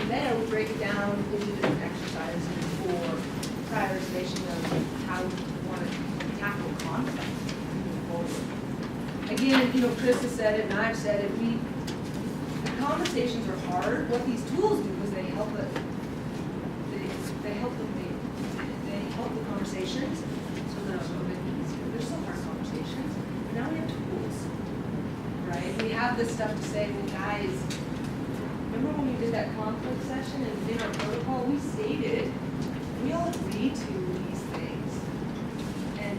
from there, we break it down into different exercises for prioritization of how we want to tackle conflict moving forward. Again, Chris has said it and I've said it, the conversations are hard. What these tools do is they help it, they help the conversations so they're a little bit easier. They're still hard conversations, but now we have tools, right? We have this stuff to say, well guys, remember when we did that conflict session and in our protocol, we stated, we all agreed to these things. And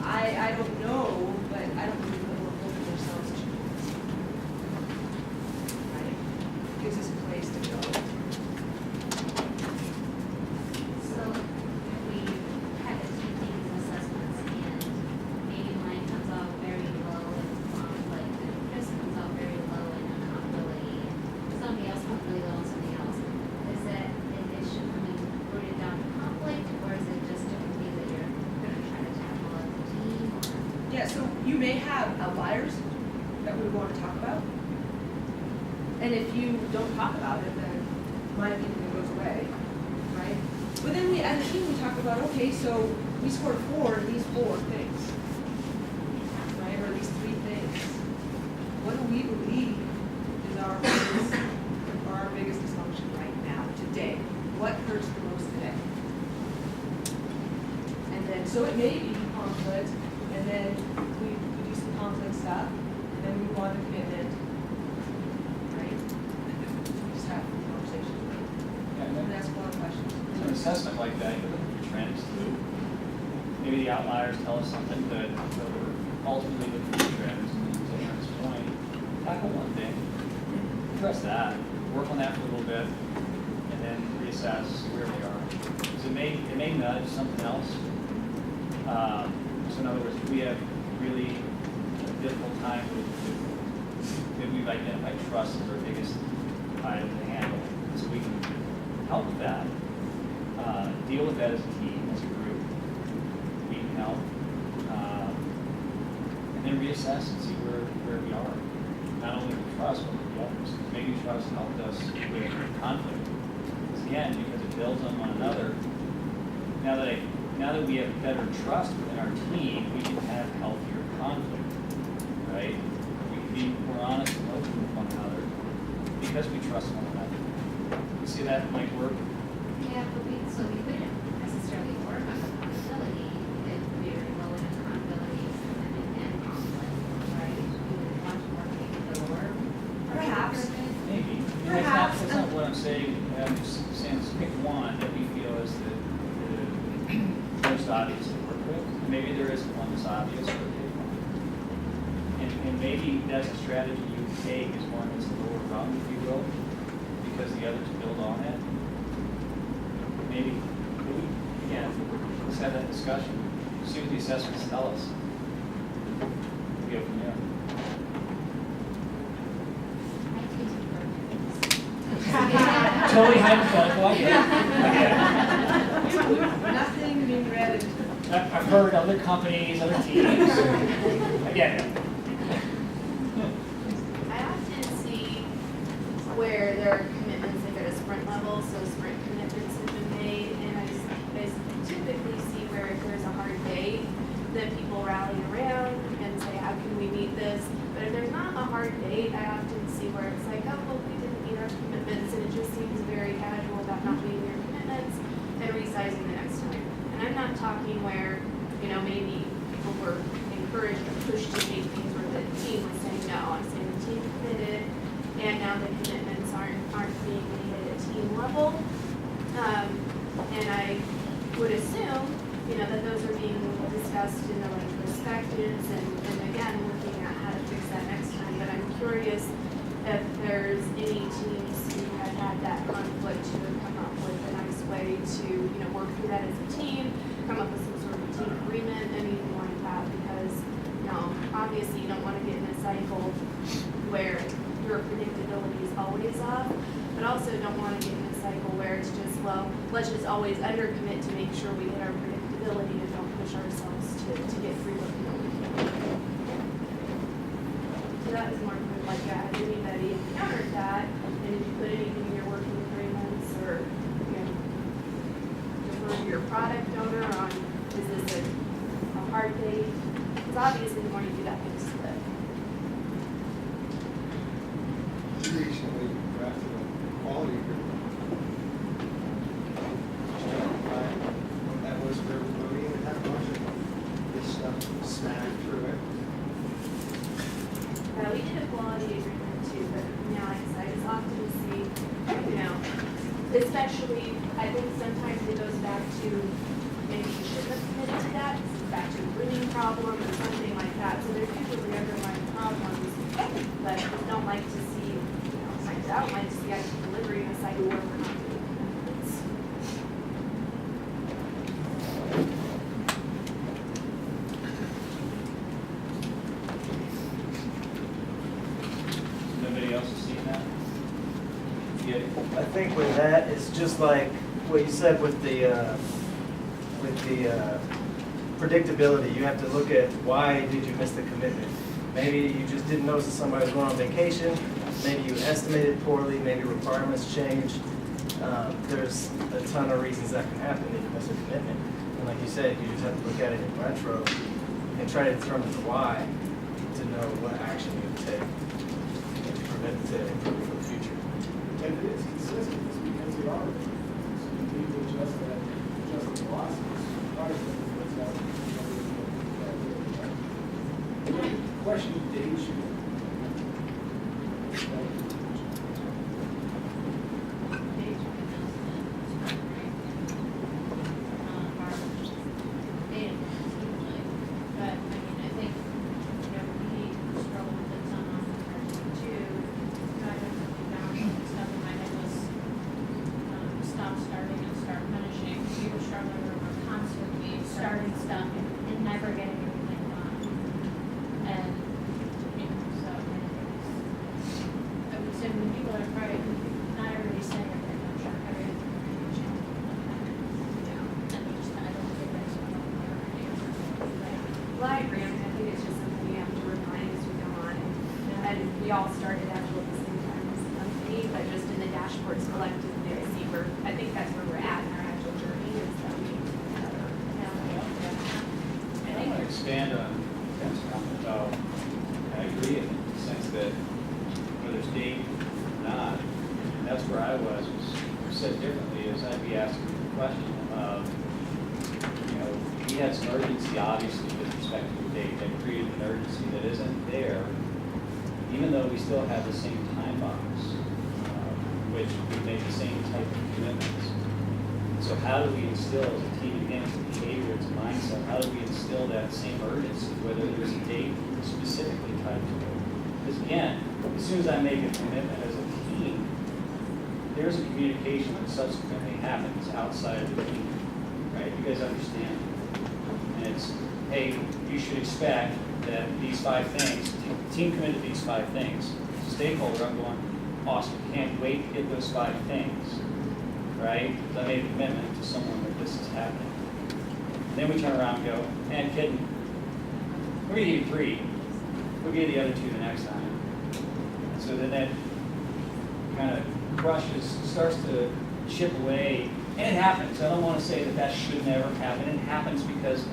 I don't know, but I don't believe that we're holding ourselves to this. Right? Gives us a place to go. So we had a few things assessments and maybe mine comes out very low in conflict and Chris comes out very low in accountability and somebody else comes really low and somebody else. Is that an issue coming rooted down to conflict or is it just different things that you're gonna try to tackle as a team or? Yeah, so you may have outliers that we want to talk about. And if you don't talk about it, then my opinion goes away, right? But then we, as a team, we talk about, okay, so we scored 4 in these 4 things, right? Or these 3 things. What do we believe is our biggest dysfunction right now, today? What hurts the most today? And then, so it may be conflict, and then we do some conflict stuff, and then we move on to commitment, right? We just have a conversation. Yeah, and And then ask a lot of questions. an assessment like that, you look at the trends too. Maybe the outliers tell us something good, so we're ultimately looking at the trends, and to Aaron's point, tackle one thing, address that, work on that for a little bit, and then reassess where we are. Because it may nudge something else. So in other words, if we have really a difficult time with that we've identified trust as our biggest item to handle, so we can help with that, deal with that as a team, as a group, we can help, and then reassess and see where we are. Not only with trust, but with the others. Maybe trust helped us with conflict. Because again, because it builds on one another. Now that we have better trust within our team, we can have healthier conflict, right? We can be more honest and open with one another because we trust one another. You see that might work? Yeah, but we couldn't necessarily work on accountability if we were low in accountability and conflict, right? We would want to work maybe lower. Perhaps. Maybe. I mean, Perhaps. That's not what I'm saying. I'm just saying, let's pick one that we feel is the most obvious to work with. Maybe there isn't one that's obvious, but pick one. And maybe that's a strategy you take is one that's lower rung, if you will, because the others build on it. Maybe, again, let's have that discussion. See what the assessments tell us. We go from there. Totally hypothetical, I get it. Nothing being read. I've heard other companies, other teams. I get it. I often see where there are commitments like at a sprint level, so sprint commitments have been made, and I typically see where if there's a hard date, that people rally around and say, how can we meet this? But if there's not a hard date, I often see where it's like, oh, well, we didn't meet our commitments, and it just seems very casual about not meeting your commitments and resizing the next time. And I'm not talking where, maybe people were encouraged or pushed to make things where the team was saying no. I'm saying the team committed, and now the commitments aren't being made at a team level. And I would assume, that those are being discussed in the perspectives and again, looking at how to fix that next time. But I'm curious if there's any teams who have had that conflict to come up with a nice way to, work through that as a team, come up with some sort of team agreement, anything like that, because, obviously you don't want to get in a cycle where your predictability is always off, but also don't want to get in a cycle where it's just, well, let's just always undercommit to make sure we hit our predictability and don't push ourselves to get through what we know we can. So that was more kind of like, has anybody encountered that, and did you put anything in your working your product owner on, is this a hard date? Because obviously the more you do that, things slip. We recently drafted a quality agreement. What that was for everybody, and it had a bunch of this stuff smattered through it. We did a quality agreement too, but like I said, it's often see, especially, I think sometimes it goes back to, maybe you shouldn't have committed to that, back to a grooming problem or something like that. So there's usually underlying problems, but I don't like to see, I don't like to see actual delivery in a cycle where we're not doing commitments. Nobody else has seen that? Get it? I think with that, it's just like what you said with the predictability. You have to look at why did you miss the commitment. Maybe you just didn't notice that somebody was going on vacation. Maybe you estimated poorly. Maybe requirements changed. There's a ton of reasons that can happen if you miss a commitment. And like you said, you just have to look at it in retro and try to determine the why to know what action you would take to prevent it to improve for the future. And it is consistent, it's because they are. So you need to adjust that, adjust the velocities, prior to what's happening. Question of date should. But, I mean, I think, we struggle with it some on the first too. I don't know, down stuff in my head was, stop starting and start finishing. We were struggling, we were constantly starting stuff and never getting everything done. And, so, I would say when people are afraid, not everybody's saying that they're not sure everything. And we just, I don't think that's what we're Well, I agree. I mean, I think it's just something we have to remind as we go on. And we all started actually at the same time as the company, but just in the dashboards collectively, I see where, I think that's where we're at in our actual journey is that we have our I want to expand on Ken's comment about, I agree in the sense that whether it's date or not, that's where I was said differently is I'd be asking the question of, we had some urgency obviously with respect to the date that created an urgency that isn't there, even though we still have the same time box, which we make the same type of commitments. So how do we instill as a team, again, it's a behavior, it's a mindset, how do we instill that same urgency, whether there's a date specifically tied to it? Because again, as soon as I make a commitment as a team, there's a communication that subsequently happens outside of the team, right? You guys understand? And it's, hey, you should expect that these 5 things, team committed to these 5 things. Stakeholder, I'm going, awesome, can't wait to get those 5 things, right? Because I made a commitment to someone that this is happening. And then we turn around and go, man, kidding, we're gonna give you 3. We'll give you the other 2 the next time. And so then that kind of crushes, starts to chip away, and it happens. I don't want to say that that should never happen. It happens because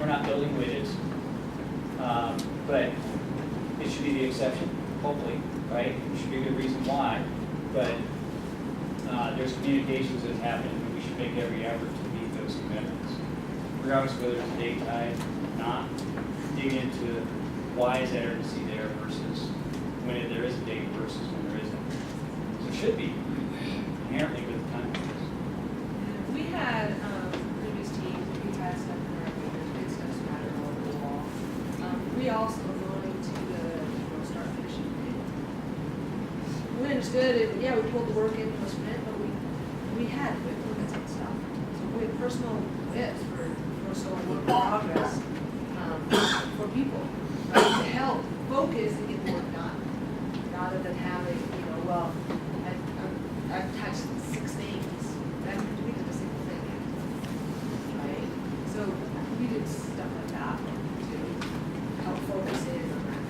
we're not building widgets, but it should be the exception, hopefully, right? It should be a good reason why, but there's communications that happen, and we should make every effort to meet those commitments. Regardless of whether it's a date tied, not, dig into why is that urgency there versus when there is a date versus when there isn't. So it should be inherently with the time. We had, previous teams, we had stuff in our papers, big stuff scattered all over the wall. We also were going to the, start finishing. We understood it, yeah, we pulled the work in, was meant, but we had quick limits on stuff. So we had personal whips for personal work in progress, for people, right, to help focus and get the work done. Rather than having, well, I've touched 6 things, but I haven't completed a single thing yet. Right? So we did stuff like that to help focus in on that.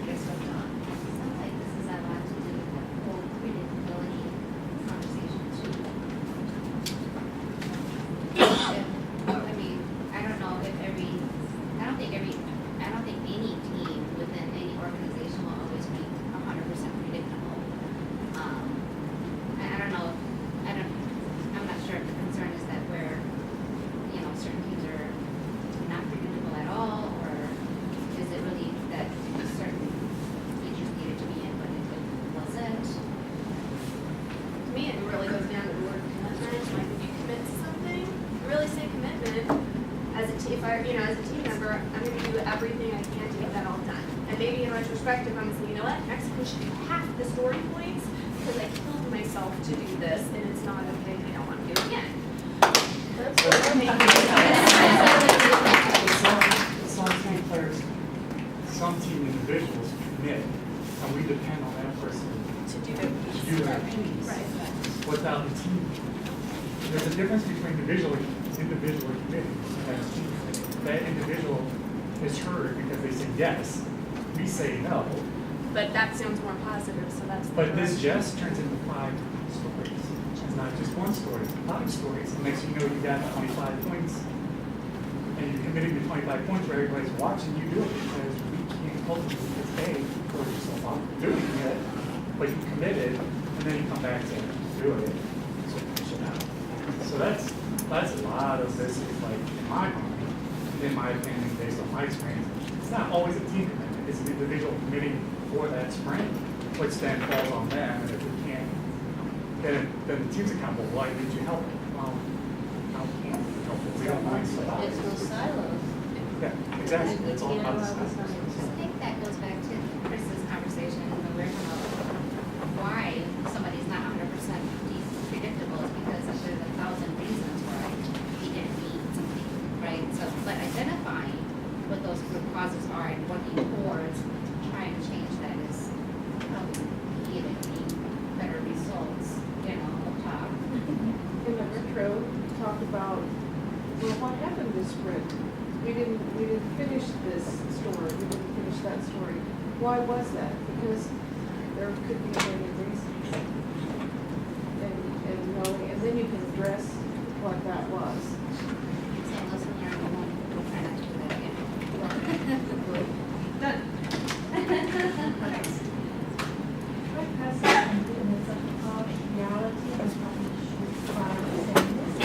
Get stuff done. Sounds like this has a lot to do with the whole predictability conversation too. where, you know, as a team member, I'm gonna do everything I can to get that all done. And maybe in retrospective, I'm saying, you know what, next week should do half the story points, because I killed myself to do this, and it's not okay, I don't wanna do it again. Some team players, some team individuals commit, and we depend on that person To do it. to do that piece. Right. Without the team. There's a difference between individual committing and a team. That individual is heard because they say yes, we say no, But that sounds more positive, so that's. the but this direction. just turns into 5 stories. It's not just one story, 5 stories. It makes you know you got 25 points, and you're committing to 25 points where everybody's watching you do it, because we can't ultimately say, pull yourself out doing it, but you committed, and then you come back to do it. So that's a lot of this is like, in my mind, in my opinion, based on my experience, it's not always a team commitment, it's an individual committing for that sprint, which then falls on them, and if we can't, then the team's accountable, why did you help? Well, how can we help if we don't mind stuff? It's those silos. Yeah, exactly, it's all about the I stuff. think that goes back to Chris's conversation in the warehouse about why somebody's not 100% predictable is because there's 1,000 reasons why he didn't meet something, right? So, but identifying what those root causes are and working towards trying to change that is probably key to getting better results, you know, up top. In the retro, talked about, well, what happened this sprint? We didn't finish this story, we didn't finish that story. Why was that? Because there could be many reasons. And knowing, and then you can address what that was. So lesson learned, we'll try not to do that again. Done. I personally think it's a harsh reality, and probably should try to say this.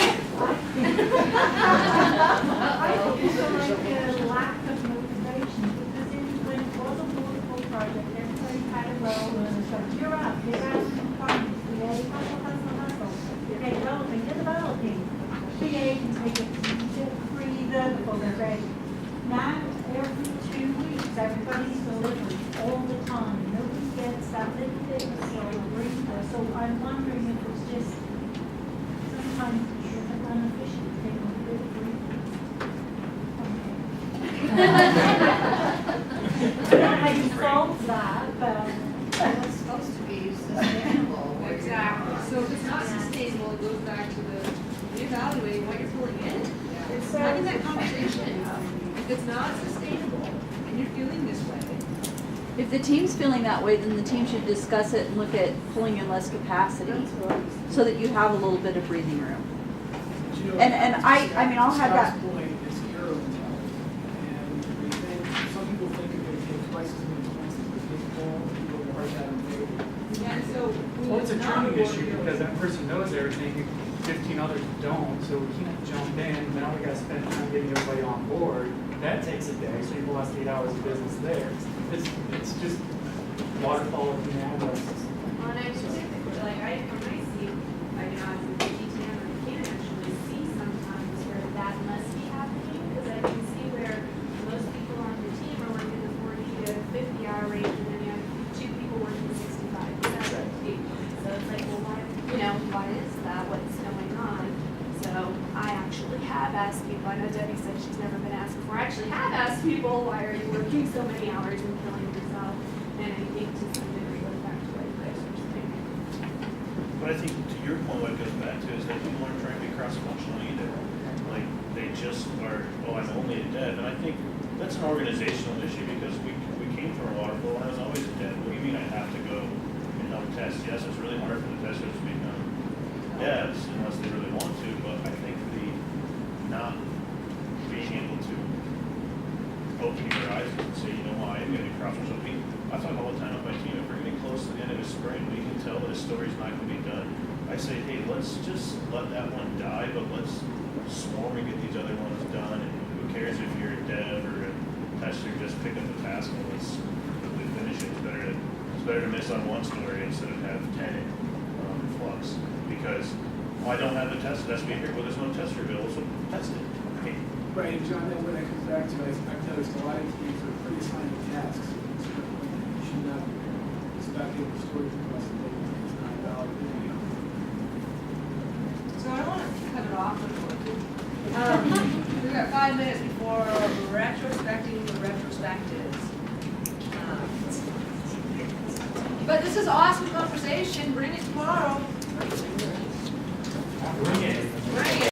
I think it's like a lack of motivation, because when it was a waterfall project, everybody had a role and so you're up, you're out in the front, PA, hustle. Okay, developing, you're developing. PA can take a breather before they're ready. Now, every 2 weeks, everybody's delivering all the time. Nobody gets that little bit of a breather. So I'm wondering if it's just sometimes it's unefficient, taking a little breather. I don't know how you solve that, but. It's supposed to be sustainable. Exactly, so if it's not sustainable, it goes back to the reevaluating what you're pulling in. It's having that conversation. If it's not sustainable and you're feeling this way, If the team's feeling that way, then the team should discuss it and look at pulling in less capacity, so that you have a little bit of breathing room. And I mean, I'll have that. Scott's point is hero mentality, and we think, some people think if they take twice as many points as the people, people will write that in favor. and so. we Well, it's a would not training award issue you- because that person knows everything, 15 others don't, so we can't jump in, now we gotta spend time getting everybody on board. That takes a day, so you've lost 8 hours of business there. It's just waterfall of the address. Well, and I typically, like, when I see, like, you know, as a GTM, I can actually see sometimes where that must be happening, because I can see where most people on the team are working the 40 to 50 hour range, and then you have 2 people working 65 to 70. So it's like, well, why, you know, why is that? What's going on? So I actually have asked people, I know Debbie said she's never been asked before, I actually have asked people, why are you working so many hours and killing yourself? And I think to some degree goes back to what Chris was saying. But I think to your point, what it goes back to is that people aren't trying to be cross-functional either. Like, they just are, oh, I'm only a dev. And I think that's an organizational issue because we came from a waterfall and I was always a dev. What do you mean I have to go and help test? Yes, it's really hard for the testers to become devs unless they really want to, but I think the not being able to open your eyes and say, you know what, I am going to be cross-functional. I talk all the time with my team, if we're getting close to the end of a sprint, we can tell that a story's not going to be done. I say, hey, let's just let that one die, but let's swarm and get these other ones done. And who cares if you're a dev or a tester, just pick up the task and let's quickly finish it. It's better to miss on one story instead of have 10 in flux. Because, well, I don't have a tester, that's me here, well, there's no tester available, so test it. Okay, Right, and John, then when it comes back to, I've noticed a lot of teams are pre-assigning tasks. You should not expect the storage across the table, it's not valid. So I don't want to cut it off before. We've got 5 minutes before retrospecting the retrospectives. But this is awesome conversation, bring it tomorrow. Bring it.